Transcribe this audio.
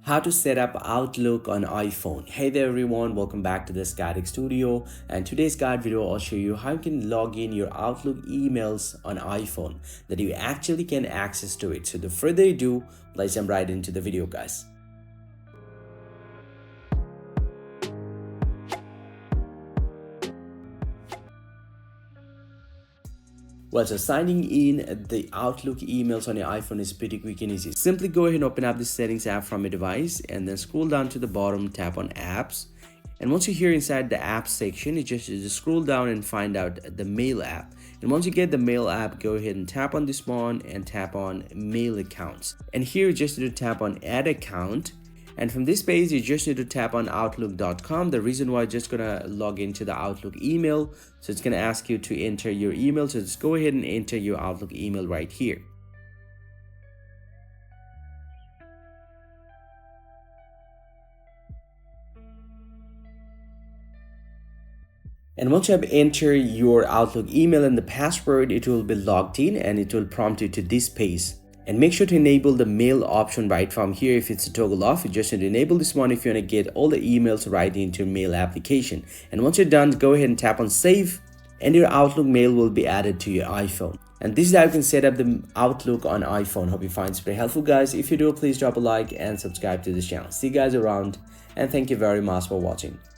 How to set up Outlook on iPhone. Hey there everyone, welcome back to this guiding studio, and today's guide video I'll show you how you can log in your Outlook emails on iPhone, that you actually can access to it. So without further ado, let's jump right into the video, guys. Well, so signing in the Outlook emails on your iPhone is pretty quick and easy. Simply go ahead and open up the settings app from your device and then scroll down to the bottom, tap on apps. And once you're here inside the apps section, you just scroll down and find out the mail app. And once you get the mail app, go ahead and tap on this one and tap on mail accounts. And here you just need to tap on add account. And from this page, you just need to tap on outlook.com. The reason why I'm just gonna log into the Outlook email. So it's gonna ask you to enter your email. So just go ahead and enter your Outlook email right here. And once you have entered your Outlook email and the password, it will be logged in and it will prompt you to this page. And make sure to enable the mail option right from here. If it's a toggle off, you just need to enable this one if you want to get all the emails right into your mail application. And once you're done, go ahead and tap on save and your Outlook mail will be added to your iPhone. And this is how you can set up the Outlook on iPhone. Hope you find this very helpful, guys. If you do, please drop a like and subscribe to this channel. See you guys around, and thank you very much for watching.